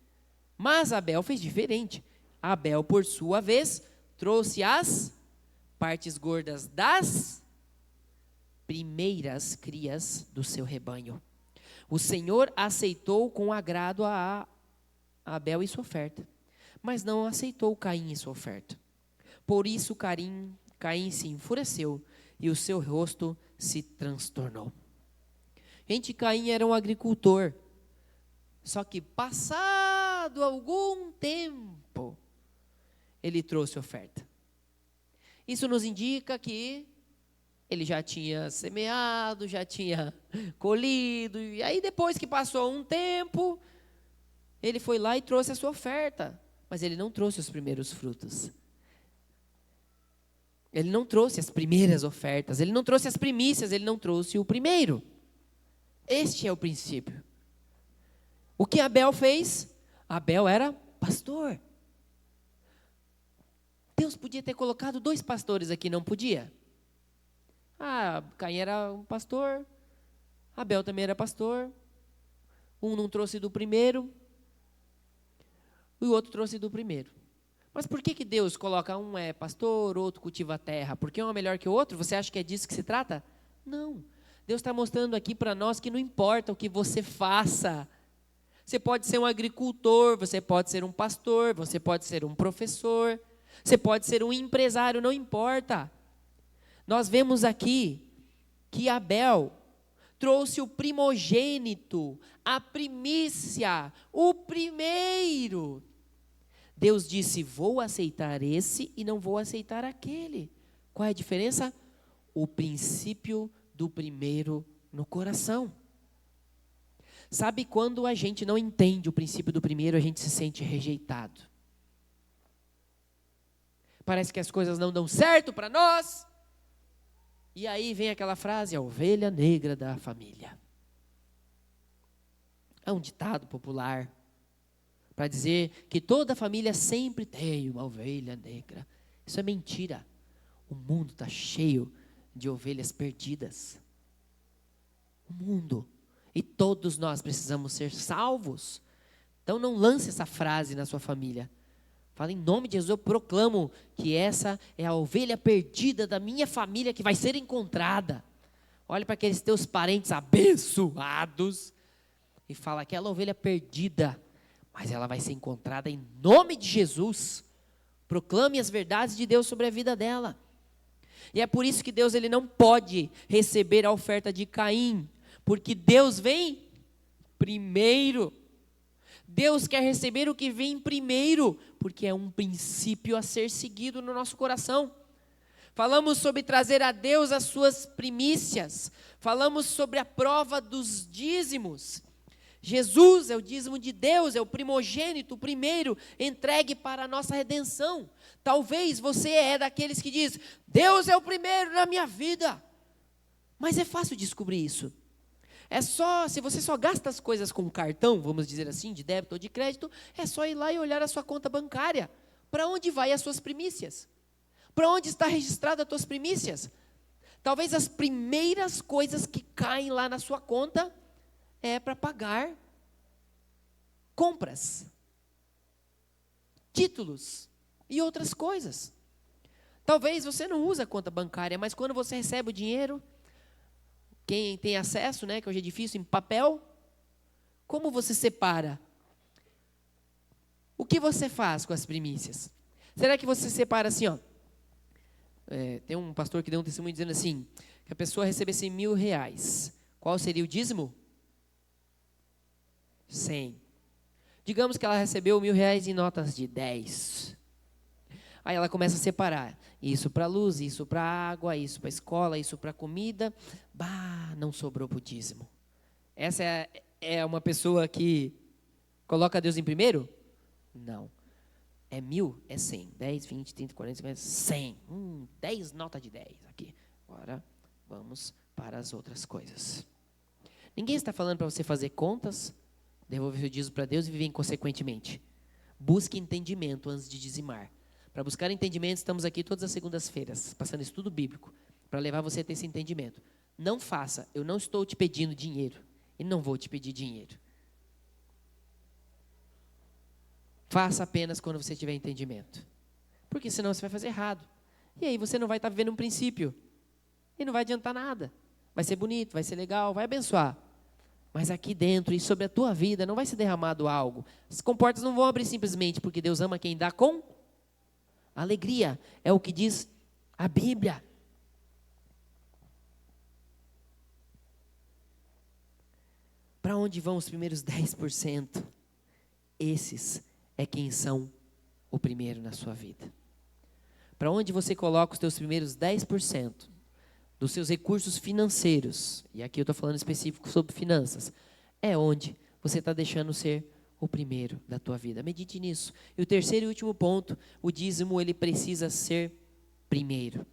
mas Abel fez diferente. Abel, por sua vez, trouxe as partes gordas das primeiras crias do seu rebanho. O Senhor aceitou com agrado a Abel e sua oferta, mas não aceitou Caim e sua oferta. Por isso Caim se enfureceu e o seu rosto se transtornou. Gente, Caim era um agricultor. Só que passado algum tempo, ele trouxe oferta. Isso nos indica que ele já tinha semeado, já tinha colhido. E aí depois que passou um tempo, ele foi lá e trouxe a sua oferta. Mas ele não trouxe os primeiros frutos. Ele não trouxe as primeiras ofertas, ele não trouxe as primícias, ele não trouxe o primeiro. Este é o princípio. O que Abel fez? Abel era pastor. Deus podia ter colocado 2 pastores aqui, não podia? Caim era um pastor, Abel também era pastor. Um não trouxe do primeiro, e o outro trouxe do primeiro. Mas por que Deus coloca um é pastor, outro cultiva a terra? Porque um é melhor que o outro? Você acha que é disso que se trata? Não. Deus está mostrando aqui para nós que não importa o que você faça. Você pode ser um agricultor, você pode ser um pastor, você pode ser um professor, você pode ser um empresário, não importa. Nós vemos aqui que Abel trouxe o primogênito, a primícia, o primeiro. Deus disse, vou aceitar esse e não vou aceitar aquele. Qual é a diferença? O princípio do primeiro no coração. Sabe quando a gente não entende o princípio do primeiro, a gente se sente rejeitado. Parece que as coisas não dão certo para nós. E aí vem aquela frase, a ovelha negra da família. É um ditado popular para dizer que toda família sempre tem uma ovelha negra. Isso é mentira. O mundo está cheio de ovelhas perdidas. O mundo. E todos nós precisamos ser salvos. Então não lance essa frase na sua família. Fala, em nome de Jesus, eu proclamo que essa é a ovelha perdida da minha família que vai ser encontrada. Olhe para aqueles teus parentes abençoados e fala, aquela ovelha perdida, mas ela vai ser encontrada em nome de Jesus. Proclame as verdades de Deus sobre a vida dela. E é por isso que Deus ele não pode receber a oferta de Caim, porque Deus vem primeiro. Deus quer receber o que vem primeiro, porque é um princípio a ser seguido no nosso coração. Falamos sobre trazer a Deus as suas primícias, falamos sobre a prova dos dízimos. Jesus é o dízimo de Deus, é o primogênito, o primeiro, entregue para a nossa redenção. Talvez você é daqueles que diz, Deus é o primeiro na minha vida. Mas é fácil descobrir isso. É só, se você só gasta as coisas com cartão, vamos dizer assim, de débito ou de crédito, é só ir lá e olhar a sua conta bancária. Para onde vai as suas primícias? Para onde está registrada as tuas primícias? Talvez as primeiras coisas que caem lá na sua conta é para pagar compras, títulos e outras coisas. Talvez você não use a conta bancária, mas quando você recebe o dinheiro, quem tem acesso, né, que hoje é difícil, em papel, como você separa? O que você faz com as primícias? Será que você separa assim, ó? Tem um pastor que deu um testemunho dizendo assim, que a pessoa recebesse R$1.000. Qual seria o dízimo? 100. Digamos que ela recebeu R$1.000 em notas de 10. Aí ela começa a separar. Isso para luz, isso para água, isso para escola, isso para comida. Não sobrou para o dízimo. Essa é uma pessoa que coloca Deus em primeiro? Não. É 1.000? É 100. 10, 20, 30, 40, 50, 100. 10 notas de 10 aqui. Agora vamos para as outras coisas. Ninguém está falando para você fazer contas, devolver o dízimo para Deus e viver inconsequentemente. Busque entendimento antes de dizimar. Para buscar entendimento, estamos aqui todas as segundas-feiras, passando estudo bíblico, para levar você a ter esse entendimento. Não faça, eu não estou te pedindo dinheiro, e não vou te pedir dinheiro. Faça apenas quando você tiver entendimento. Porque senão você vai fazer errado. E aí você não vai estar vivendo um princípio. E não vai adiantar nada. Vai ser bonito, vai ser legal, vai abençoar. Mas aqui dentro e sobre a tua vida não vai ser derramado algo. As comportas não vão abrir simplesmente porque Deus ama quem dá com alegria. É o que diz a Bíblia. Para onde vão os primeiros 10%? Esses é quem são o primeiro na sua vida. Para onde você coloca os teus primeiros 10% dos seus recursos financeiros, e aqui eu estou falando específico sobre finanças, é onde você está deixando ser o primeiro da tua vida. Medite nisso. E o terceiro e último ponto, o dízimo ele precisa ser primeiro.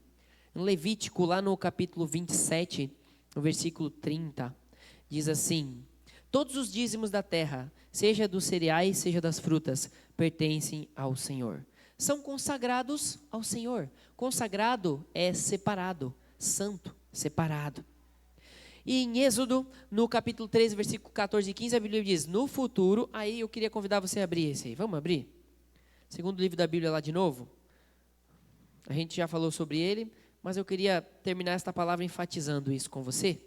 Em Levítico, lá no capítulo 27, no versículo 30, diz assim, todos os dízimos da terra, seja dos cereais, seja das frutas, pertencem ao Senhor. São consagrados ao Senhor. Consagrado é separado, santo, separado. E em Êxodo, no capítulo 13, versículo 14 e 15, a Bíblia diz, no futuro, aí eu queria convidar você a abrir esse aí. Vamos abrir? Segundo livro da Bíblia lá de novo. A gente já falou sobre ele, mas eu queria terminar esta palavra enfatizando isso com você.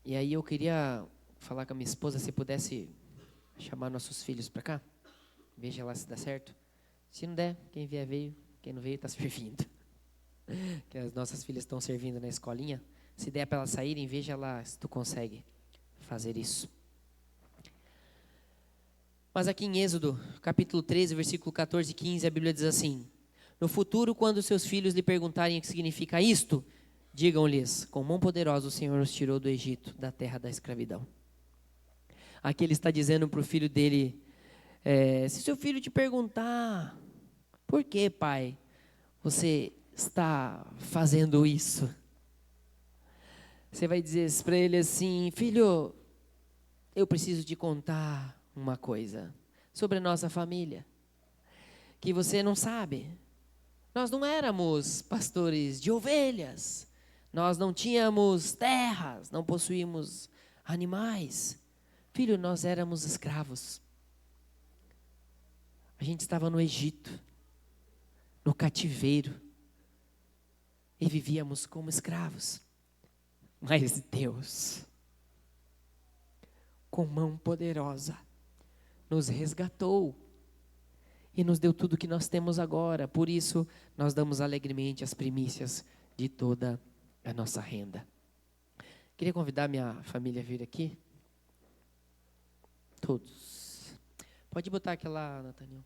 E aí eu queria falar com a minha esposa, se pudesse chamar nossos filhos para cá. Veja lá se dá certo. Se não der, quem vier veio, quem não veio está servindo. Que as nossas filhas estão servindo na escolinha. Se der para elas saírem, veja lá se tu consegue fazer isso. Mas aqui em Êxodo, capítulo 13, versículo 14 e 15, a Bíblia diz assim, No futuro, quando seus filhos lhe perguntarem o que significa isto, digam-lhes: com mão poderosa o Senhor nos tirou do Egito, da terra da escravidão. Aqui ele está dizendo para o filho dele, se seu filho te perguntar, por que, pai, você está fazendo isso? Você vai dizer para ele assim: filho, eu preciso te contar uma coisa sobre a nossa família, que você não sabe. Nós não éramos pastores de ovelhas, nós não tínhamos terras, não possuímos animais. Filho, nós éramos escravos. A gente estava no Egito, no cativeiro, e vivíamos como escravos. Mas Deus, com mão poderosa, nos resgatou e nos deu tudo que nós temos agora. Por isso, nós damos alegremente as primícias de toda a nossa renda. Queria convidar minha família a vir aqui. Todos. Pode botar aquela, Nathaniel.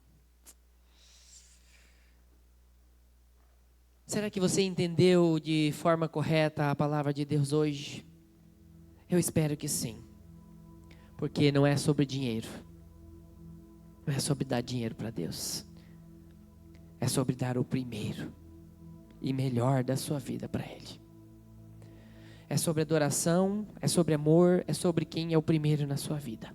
Será que você entendeu de forma correta a palavra de Deus hoje? Eu espero que sim. Porque não é sobre dinheiro. Não é sobre dar dinheiro para Deus. É sobre dar o primeiro e melhor da sua vida para Ele. É sobre adoração, é sobre amor, é sobre quem é o primeiro na sua vida.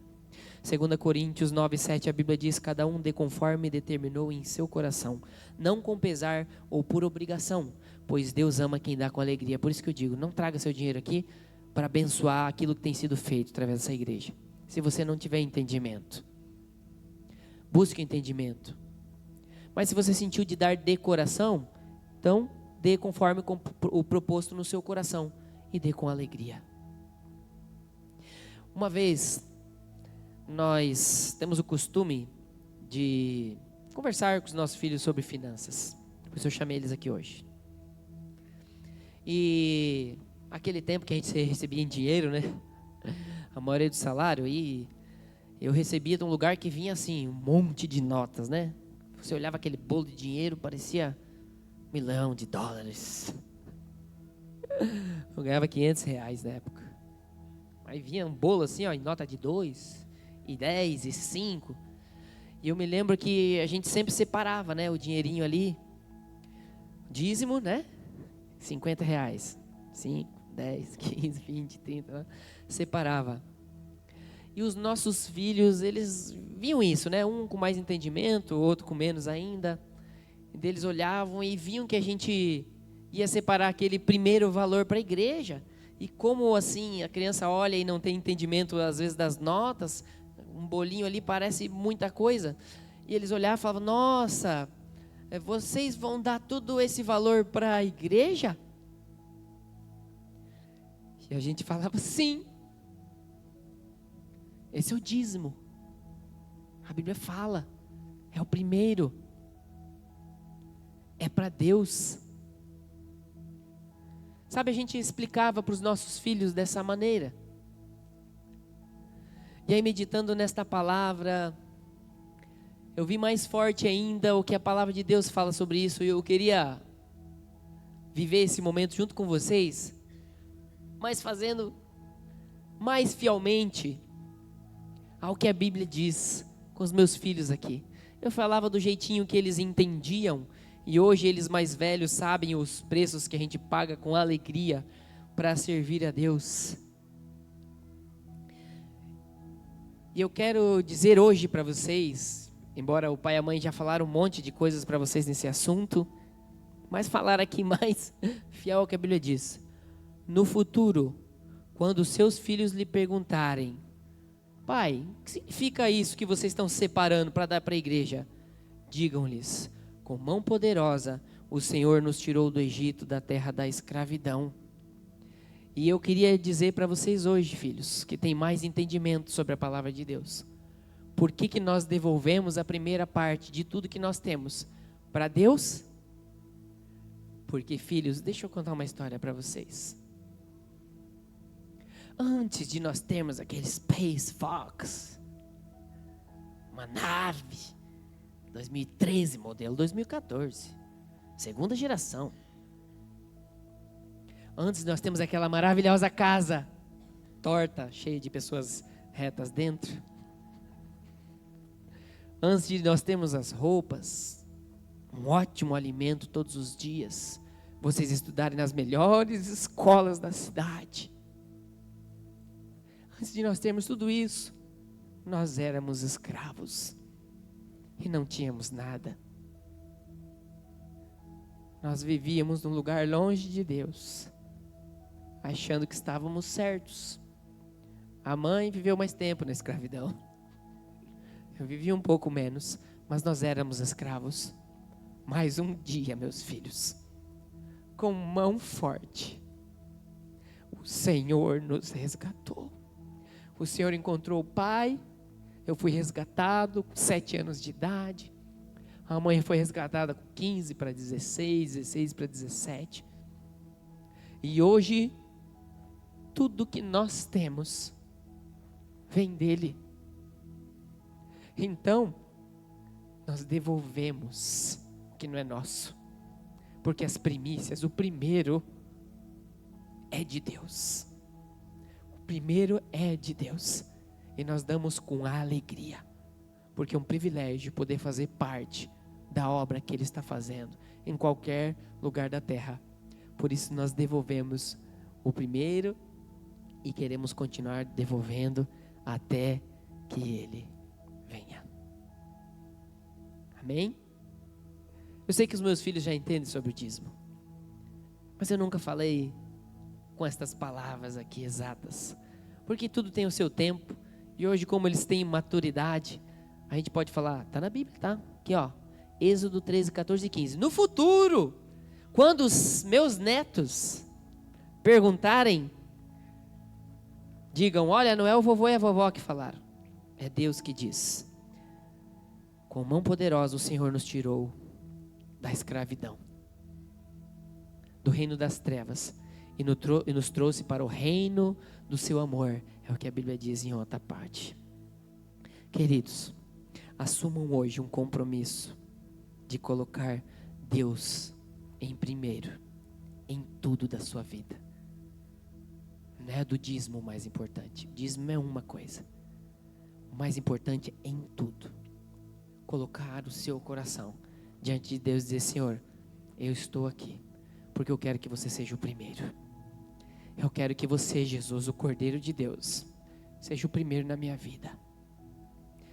2 Coríntios 9:7, a Bíblia diz: cada um dê conforme determinou em seu coração, não com pesar ou por obrigação, pois Deus ama quem dá com alegria. Por isso que eu digo, não traga seu dinheiro aqui para abençoar aquilo que tem sido feito através dessa igreja, se você não tiver entendimento. Busque o entendimento. Mas se você sentiu de dar de coração, então dê conforme o proposto no seu coração e dê com alegria. Uma vez nós temos o costume de conversar com os nossos filhos sobre finanças. Por isso eu chamei eles aqui hoje. E aquele tempo que a gente recebia em dinheiro, né? A maioria do salário, e eu recebia de um lugar que vinha assim, um monte de notas, né? Você olhava aquele bolo de dinheiro, parecia $1 milhão. Eu ganhava R$500 na época. Aí vinha um bolo assim, ó, em nota de 2, e 10, e 5. E eu me lembro que a gente sempre separava, né, o dinheirinho ali. Dízimo, né? R$50. 5, 10, 15, 20, 30. Né? Separava. E os nossos filhos, eles viam isso, né? Um com mais entendimento, o outro com menos ainda. E eles olhavam e viam que a gente ia separar aquele primeiro valor para a igreja. E como assim a criança olha e não tem entendimento às vezes das notas, um bolinho ali parece muita coisa. E eles olhavam e falavam: nossa, vocês vão dar todo esse valor para a igreja? E a gente falava: sim. Esse é o dízimo. A Bíblia fala, é o primeiro. É para Deus. Sabe, a gente explicava para os nossos filhos dessa maneira. E aí, meditando nesta palavra, eu vi mais forte ainda o que a palavra de Deus fala sobre isso. E eu queria viver esse momento junto com vocês, mas fazendo mais fielmente ao que a Bíblia diz com os meus filhos aqui. Eu falava do jeitinho que eles entendiam. E hoje eles mais velhos sabem os preços que a gente paga com alegria para servir a Deus. E eu quero dizer hoje para vocês, embora o pai e a mãe já falaram um monte de coisas para vocês nesse assunto, mas falar aqui mais fiel ao que a Bíblia diz. No futuro, quando seus filhos lhe perguntarem: pai, o que significa isso que vocês estão separando para dar para a igreja? Digam-lhes: com mão poderosa, o Senhor nos tirou do Egito, da terra da escravidão. E eu queria dizer para vocês hoje, filhos, que tem mais entendimento sobre a palavra de Deus. Por que nós devolvemos a primeira parte de tudo que nós temos para Deus? Porque, filhos, deixa eu contar uma história para vocês. Antes de nós termos aquele Space Fox, uma nave, 2013, modelo 2014. Segunda geração. Antes nós temos aquela maravilhosa casa, torta, cheia de pessoas retas dentro. Antes de nós termos as roupas, um ótimo alimento todos os dias, vocês estudarem nas melhores escolas da cidade. Antes de nós termos tudo isso, nós éramos escravos e não tínhamos nada. Nós vivíamos num lugar longe de Deus, achando que estávamos certos. A mãe viveu mais tempo na escravidão. Eu vivi um pouco menos, mas nós éramos escravos. Mais um dia, meus filhos, com mão forte, o Senhor nos resgatou. O Senhor encontrou o pai, eu fui resgatado com 7 anos de idade. A mãe foi resgatada com 15 para 16, 16 para 17. E hoje, tudo que nós temos vem dele. Então, nós devolvemos o que não é nosso. Porque as primícias, o primeiro é de Deus. O primeiro é de Deus. E nós damos com alegria. Porque é um privilégio poder fazer parte da obra que Ele está fazendo em qualquer lugar da terra. Por isso nós devolvemos o primeiro e queremos continuar devolvendo até que Ele venha. Amém? Eu sei que os meus filhos já entendem sobre o dízimo, mas eu nunca falei com estas palavras aqui exatas, porque tudo tem o seu tempo, e hoje, como eles têm maturidade, a gente pode falar, tá na Bíblia, tá? Aqui ó, Êxodo 13, 14 e 15. No futuro, quando os meus netos perguntarem, digam, olha, não é o vovô e a vovó que falaram, é Deus que diz. Com mão poderosa o Senhor nos tirou da escravidão, do reino das trevas, e nos trouxe para o reino do seu amor. É o que a Bíblia diz em outra parte. Queridos, assumam hoje um compromisso de colocar Deus em primeiro, em tudo da sua vida. Não é do dízimo o mais importante. O dízimo é uma coisa. O mais importante é em tudo. Colocar o seu coração diante de Deus e dizer, Senhor, eu estou aqui, porque eu quero que você seja o primeiro. Eu quero que você, Jesus, o Cordeiro de Deus, seja o primeiro na minha vida.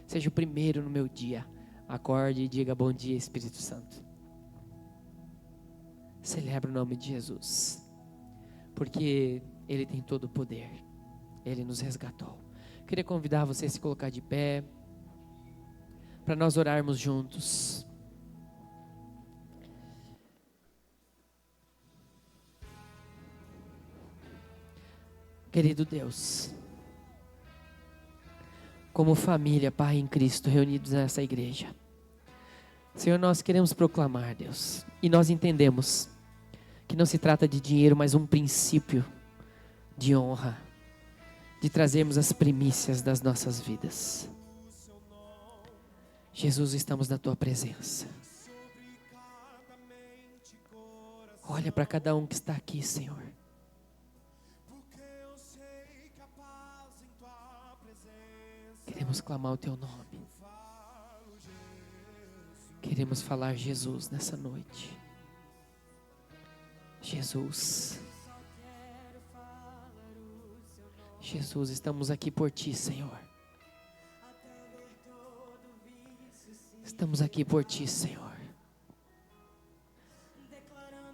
Seja o primeiro no meu dia. Acorde e diga bom dia, Espírito Santo. Celebra o nome de Jesus, porque Ele tem todo o poder. Ele nos resgatou. Queria convidar você a se colocar de pé, para nós orarmos juntos. Querido Deus, como família, Pai em Cristo, reunidos nessa igreja, Senhor, nós queremos proclamar, Deus, e nós entendemos que não se trata de dinheiro, mas um princípio de honra, de trazermos as primícias das nossas vidas. Jesus, estamos na Tua presença. Olha para cada um que está aqui, Senhor. Queremos clamar o Teu nome. Queremos falar Jesus nessa noite. Jesus. Jesus, estamos aqui por Ti, Senhor. Estamos aqui por Ti, Senhor.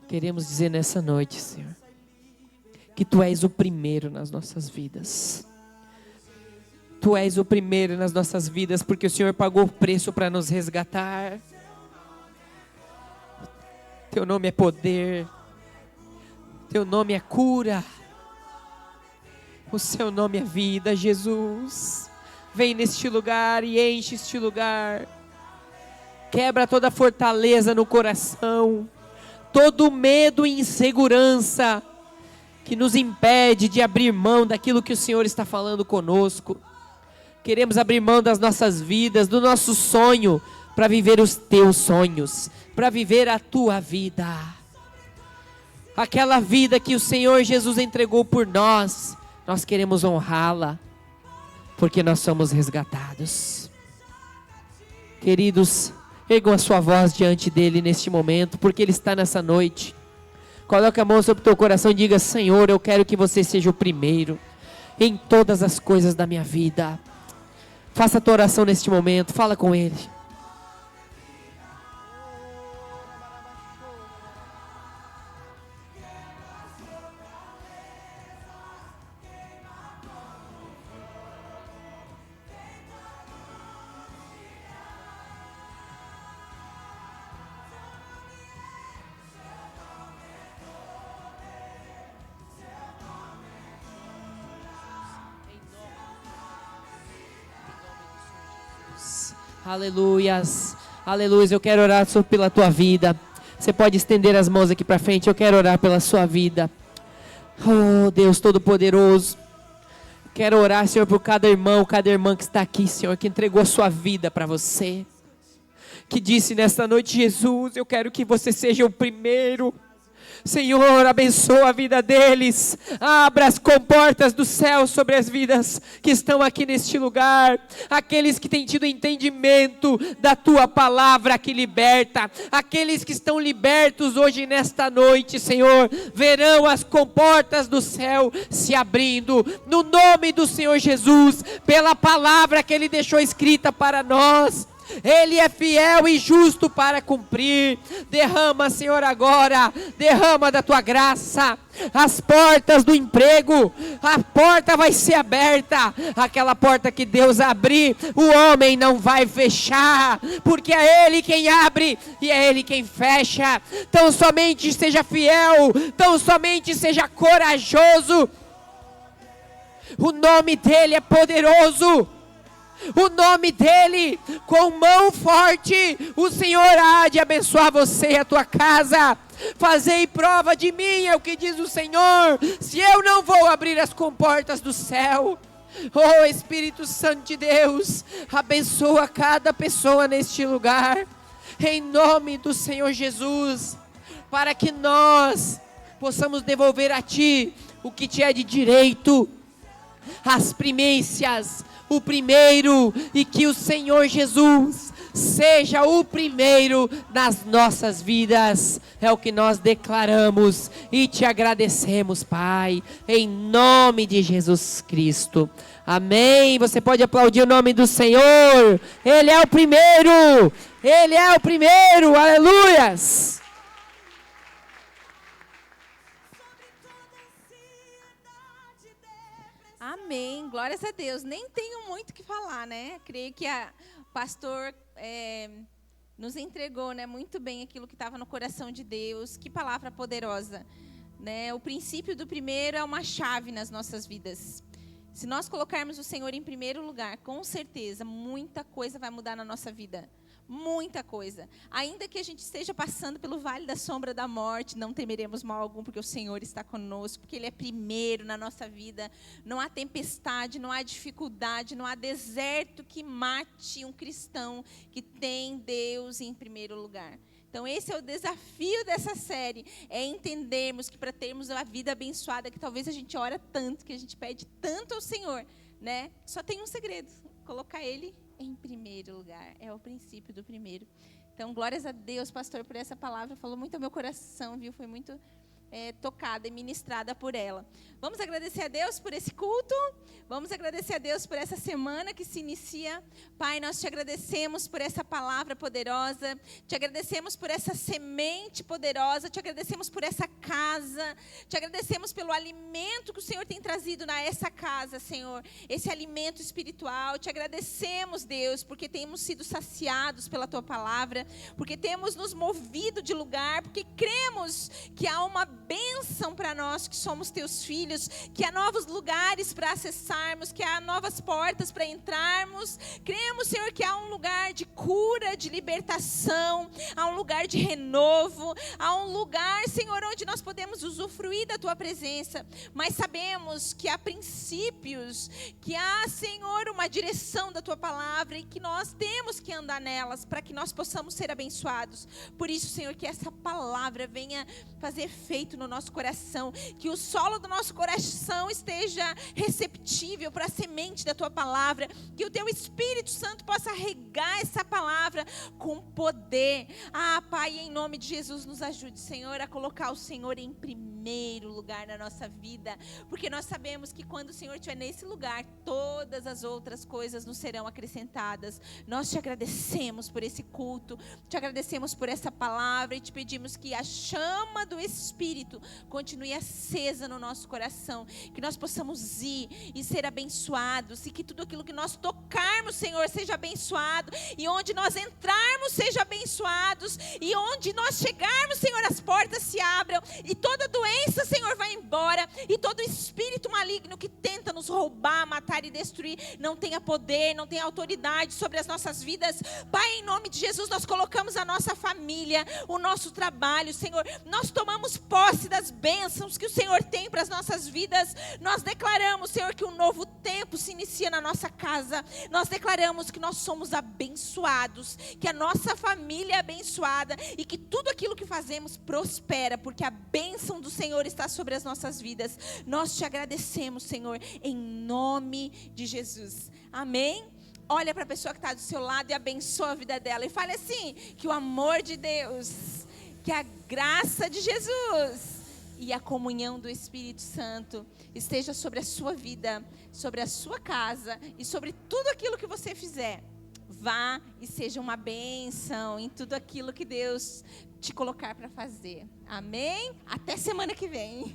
Queremos dizer nessa noite, Senhor, que Tu és o primeiro nas nossas vidas. Tu és o primeiro nas nossas vidas, porque o Senhor pagou o preço para nos resgatar. Teu nome é poder. Teu nome é cura. O Seu nome é vida, Jesus. Vem neste lugar e enche este lugar. Quebra toda fortaleza no coração, todo medo e insegurança que nos impede de abrir mão daquilo que o Senhor está falando conosco. Queremos abrir mão das nossas vidas, do nosso sonho, para viver os Teus sonhos. para viver a tua vida. Aquela vida que o Senhor Jesus entregou por nós, nós queremos honrá-la, porque nós somos resgatados. Queridos, ergam a sua voz diante dele neste momento, porque ele está nessa noite. Coloque a mão sobre o teu coração e diga: Senhor, eu quero que você seja o primeiro em todas as coisas da minha vida. Faça a tua oração neste momento, fala com ele. Aleluias, aleluia. Eu quero orar pela tua vida. Você pode estender as mãos aqui para frente. Eu quero orar pela sua vida. Oh, Deus Todo-Poderoso. Quero orar, Senhor, por cada irmão, cada irmã que está aqui, Senhor, que entregou a sua vida para você. Que disse nesta noite: Jesus, eu quero que você seja o primeiro. Senhor, abençoa a vida deles, abra as comportas do céu sobre as vidas que estão aqui neste lugar, aqueles que têm tido entendimento da tua palavra que liberta, aqueles que estão libertos hoje nesta noite, Senhor, verão as comportas do céu se abrindo, no nome do Senhor Jesus, pela palavra que Ele deixou escrita para nós. Ele é fiel e justo para cumprir. Derrama, Senhor, agora, derrama da tua graça, as portas do emprego, a porta vai ser aberta, aquela porta que Deus abrir, o homem não vai fechar, porque é Ele quem abre e é Ele quem fecha. Tão somente seja fiel, tão somente seja corajoso, o nome dEle é poderoso. O nome dEle, com mão forte, o Senhor há de abençoar você e a tua casa. Fazei prova de mim, é o que diz o Senhor, se eu não vou abrir as comportas do céu. Oh Espírito Santo de Deus, abençoa cada pessoa neste lugar, em nome do Senhor Jesus, para que nós possamos devolver a Ti o que Te é de direito, as primícias, o primeiro, e que o Senhor Jesus seja o primeiro nas nossas vidas. É o que nós declaramos e te agradecemos, Pai, em nome de Jesus Cristo. Amém. Você pode aplaudir o nome do Senhor. Ele é o primeiro. Ele é o primeiro. Aleluias. Amém, glórias a Deus. Nem tenho muito o que falar, né? Creio que o pastor nos entregou, né, muito bem aquilo que estava no coração de Deus. Que palavra poderosa, né? O princípio do primeiro é uma chave nas nossas vidas. Se nós colocarmos o Senhor em primeiro lugar, com certeza, muita coisa vai mudar na nossa vida. Muita coisa. Ainda que a gente esteja passando pelo vale da sombra da morte, não temeremos mal algum, porque o Senhor está conosco, porque Ele é primeiro na nossa vida. Não há tempestade, não há dificuldade, não há deserto que mate um cristão que tem Deus em primeiro lugar. Então esse é o desafio dessa série, é entendermos que para termos uma vida abençoada, que talvez a gente ora tanto, que a gente pede tanto ao Senhor, né? Só tem um segredo, colocar Ele em primeiro lugar, é o princípio do primeiro. Então, glórias a Deus, pastor, por essa palavra, falou muito ao meu coração, viu? Foi muito tocada e ministrada por ela. Vamos agradecer a Deus por esse culto, vamos agradecer a Deus por essa semana que se inicia. Pai, nós te agradecemos por essa palavra poderosa, te agradecemos por essa semente poderosa, te agradecemos por essa casa, te agradecemos pelo alimento que o Senhor tem trazido a essa casa, Senhor, esse alimento espiritual. Te agradecemos, Deus, porque temos sido saciados pela tua palavra, porque temos nos movido de lugar, porque cremos que há uma bênção para nós que somos teus filhos, que há novos lugares para acessarmos, que há novas portas para entrarmos. Cremos, Senhor, que há um lugar de cura, de libertação, há um lugar de renovo, há um lugar, Senhor, onde nós podemos usufruir da tua presença, mas sabemos que há princípios, que há, Senhor, uma direção da tua palavra e que nós temos que andar nelas para que nós possamos ser abençoados. Por isso, Senhor, que essa palavra venha fazer efeito no nosso coração, que o solo do nosso coração esteja receptível para a semente da tua palavra, que o teu Espírito Santo possa regar essa palavra com poder. Pai, em nome de Jesus, nos ajude, Senhor, a colocar o Senhor em primeiro lugar na nossa vida, porque nós sabemos que quando o Senhor estiver nesse lugar, todas as outras coisas nos serão acrescentadas. Nós te agradecemos por esse culto, te agradecemos por essa palavra e te pedimos que a chama do Espírito continue acesa no nosso coração, que nós possamos ir e ser abençoados, e que tudo aquilo que nós tocarmos, Senhor, seja abençoado, e onde nós entrarmos seja abençoados, e onde nós chegarmos, Senhor, as portas se abram, e toda doença, Senhor, vai embora, e todo espírito maligno que tenta nos roubar, matar e destruir, não tenha poder, não tenha autoridade sobre as nossas vidas. Pai, em nome de Jesus, nós colocamos a nossa família, o nosso trabalho, Senhor, nós tomamos posse das bênçãos que o Senhor tem para as nossas vidas. Nós declaramos, Senhor, que um novo tempo se inicia na nossa casa. Nós declaramos que nós somos abençoados, que a nossa família é abençoada e que tudo aquilo que fazemos prospera, porque a bênção do Senhor está sobre as nossas vidas. Nós te agradecemos, Senhor, em nome de Jesus. Amém? Olha para a pessoa que está do seu lado e abençoa a vida dela. E fale assim: que o amor de Deus, que a graça de Jesus e a comunhão do Espírito Santo esteja sobre a sua vida, sobre a sua casa e sobre tudo aquilo que você fizer. Vá e seja uma bênção em tudo aquilo que Deus te colocar para fazer. Amém? Até semana que vem.